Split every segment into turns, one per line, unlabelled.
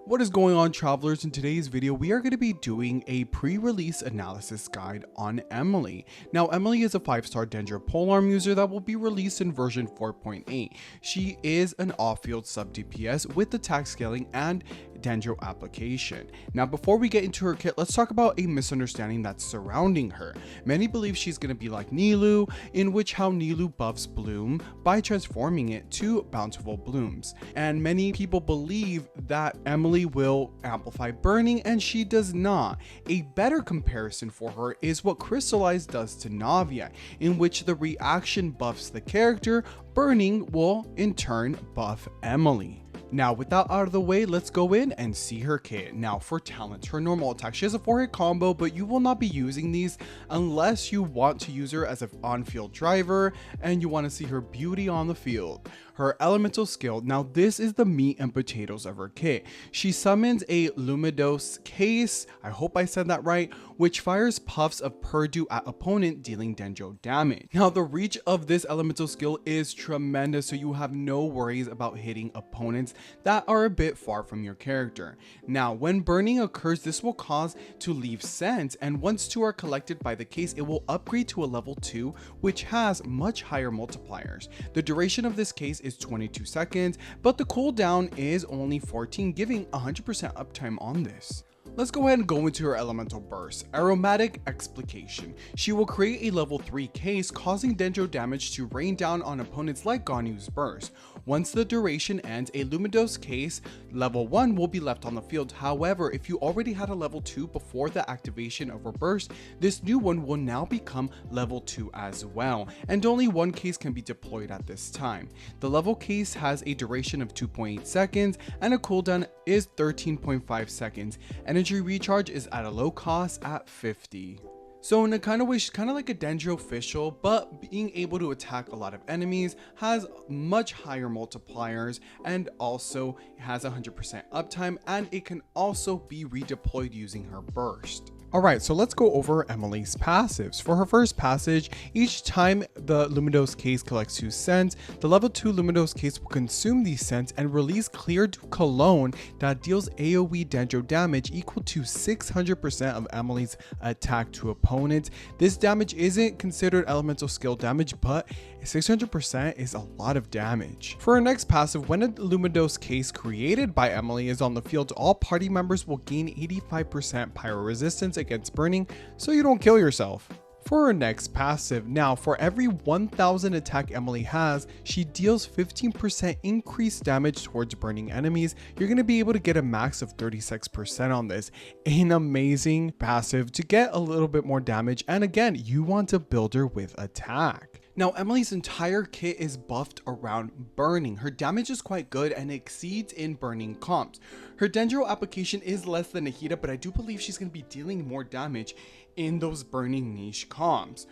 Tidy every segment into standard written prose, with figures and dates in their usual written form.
What is going on, travelers? In today's video we are going to be doing a pre-release analysis guide on Emilie. Now Emilie is a 5-star Dendro polearm user that will be released in version 4.8. She is an off-field sub DPS with attack scaling and Dendro application. Now before we get into her kit, let's talk about a misunderstanding that's surrounding her. Many believe she's going to be like Nilou, in which how Nilou buffs Bloom by transforming it to bountiful blooms, and many people believe that Emilie will amplify burning, and she does not. A better comparison for her is what Crystallize does to Navia, in which the reaction buffs the character, burning will in turn buff Emilie. Now with that out of the way, let's go in and see her kit. Now for talents, her normal attack, she has a 4-hit combo, but you will not be using these unless you want to use her as an on-field driver and you want to see her beauty on the field. Her elemental skill, now this is the meat and potatoes of her kit. She summons a Lumidos case, I hope I said that right, which fires puffs of Purdu at opponent, dealing Dendro damage. Now the reach of this elemental skill is tremendous, so you have no worries about hitting opponents that are a bit far from your character. Now when burning occurs, this will cause to leave scent, and once 2 are collected by the case, it will upgrade to a level 2, which has much higher multipliers. The duration of this case is 22 seconds, but the cooldown is only 14, giving 100% uptime on this. Let's go ahead and go into her elemental burst. Aromatic Explication. She will create a level 3 case, causing Dendro damage to rain down on opponents like Ganyu's burst. Once the duration ends, a Lumidos case level 1 will be left on the field. However, if you already had a level 2 before the activation of her burst, this new one will now become level 2 as well, and only one case can be deployed at this time. The level case has a duration of 2.8 seconds and a cooldown is 13.5 seconds. Energy recharge is at a low cost at 50. So in a kind of way, she's kind of like a Dendro official, but being able to attack a lot of enemies, has much higher multipliers, and also has 100% uptime, and it can also be redeployed using her burst. Alright, so let's go over Emilie's passives. For her first passage, each time the Lumidos case collects 2 scents, the level 2 Lumidos case will consume these scents and release Cleared Cologne that deals AoE Dendro damage equal to 600% of Emilie's attack to opponents. This damage isn't considered elemental skill damage, but 600% is a lot of damage. For her next passive, when a Lumidos case created by Emilie is on the field, all party members will gain 85% pyro resistance against burning, so you don't kill yourself. For her next passive, now for every 1000 attack Emilie has, she deals 15% increased damage towards burning enemies. You're going to be able to get a max of 36% on this. An amazing passive to get a little bit more damage, and again, you want to build her with attack. Now Emilie's entire kit is buffed around burning. Her damage is quite good and exceeds in burning comps. Her Dendro application is less than Nahida, but I do believe she's going to be dealing more damage in those burning niche comps.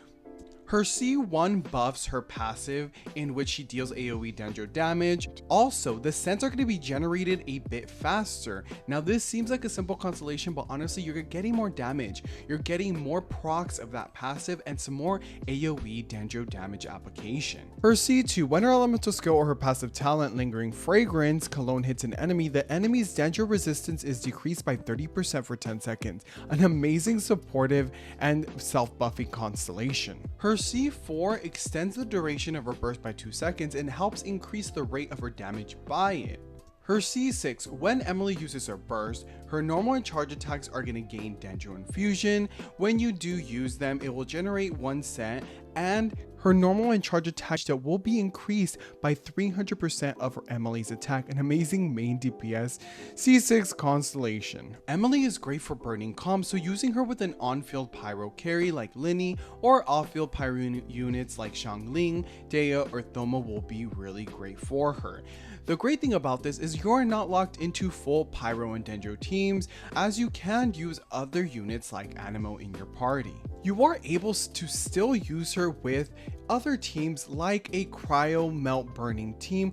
Her C1 buffs her passive, in which she deals AoE Dendro damage. Also, the scents are going to be generated a bit faster. Now this seems like a simple constellation, but honestly you're getting more damage. You're getting more procs of that passive and some more AoE Dendro damage application. Her C2, when her elemental skill or her passive talent Lingering Fragrance Cologne hits an enemy, the enemy's Dendro resistance is decreased by 30% for 10 seconds. An amazing supportive and self-buffing constellation. Her C4 extends the duration of her burst by 2 seconds and helps increase the rate of her damage by it. Her C6, when Emilie uses her burst, her normal and charge attacks are going to gain Dendro infusion. When you do use them, it will generate 1 cent, and her normal and charge attack that will be increased by 300% of her Emilie's attack. An amazing main DPS. C6 Constellation. Emilie is great for burning comps, so using her with an on-field pyro carry like Linny or off-field pyro units like Xiangling, Dea, or Thoma will be really great for her. The great thing about this is you're not locked into full pyro and Dendro teams, as you can use other units like Animo in your party. You are able to still use her with other teams like a cryo melt burning team.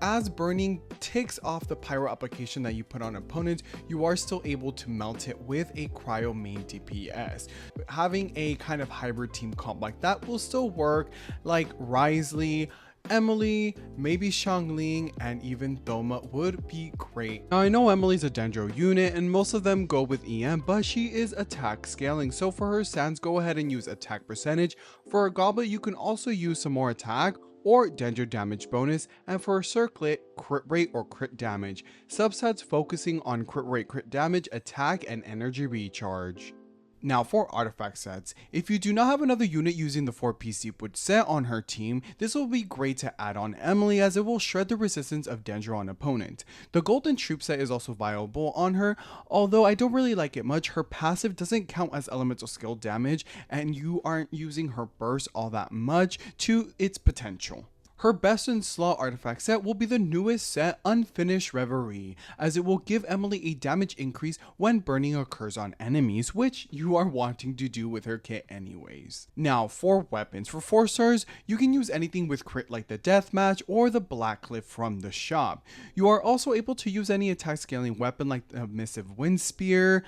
As burning ticks off the pyro application that you put on opponents, you are still able to melt it with a cryo main DPS. Having a kind of hybrid team comp like that will still work, like Risley, Emilie, maybe Xiangling, and even Thoma would be great. Now I know Emily's a Dendro unit and most of them go with EM, but she is attack scaling. So for her Sans, go ahead and use attack percentage. For a Goblet, you can also use some more attack or Dendro damage bonus, and for a Circlet, crit rate or crit damage. Subsets focusing on crit rate, crit damage, attack, and energy recharge. Now for artifact sets, if you do not have another unit using the 4-piece Deepwood set on her team, this will be great to add on Emilie as it will shred the resistance of Dendro on opponent. The Golden Troop set is also viable on her, although I don't really like it much. Her passive doesn't count as elemental skill damage and you aren't using her burst all that much to its potential. Her best in slot artifact set will be the newest set, Unfinished Reverie, as it will give Emilie a damage increase when burning occurs on enemies, which you are wanting to do with her kit anyways. Now for weapons, for 4 stars, you can use anything with crit like the Deathmatch or the Blackcliff from the shop. You are also able to use any attack scaling weapon like the Missive Wind Spear,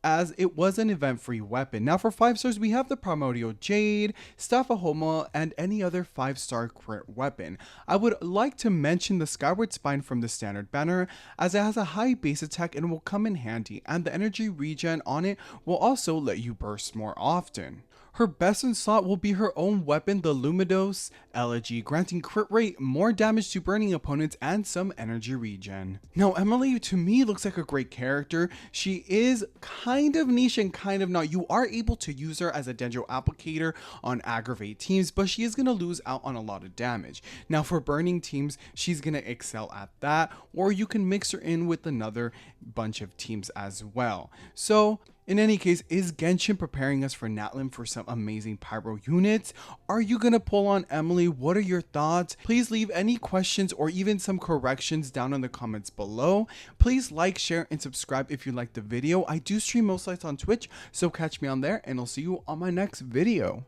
as it was an event-free weapon. Now for 5 stars, we have the Primordial Jade, Staphahoma, and any other 5-star crit weapon. I would like to mention the Skyward Spine from the standard banner, as it has a high base attack and will come in handy, and the energy regen on it will also let you burst more often. Her best in slot will be her own weapon, the Lumidos Elegy, granting crit rate, more damage to burning opponents, and some energy regen. Now Emilie to me looks like a great character. She is kind of niche and kind of not. You are able to use her as a Dendro applicator on aggravate teams, but she is going to lose out on a lot of damage. Now for burning teams, she's going to excel at that, or you can mix her in with another bunch of teams as well. So in any case, is Genshin preparing us for Natlan for some amazing pyro units? Are you gonna pull on Emilie? What are your thoughts? Please leave any questions or even some corrections down in the comments below. Please like, share, and subscribe if you liked the video. I do stream most nights on Twitch, so catch me on there and I'll see you on my next video.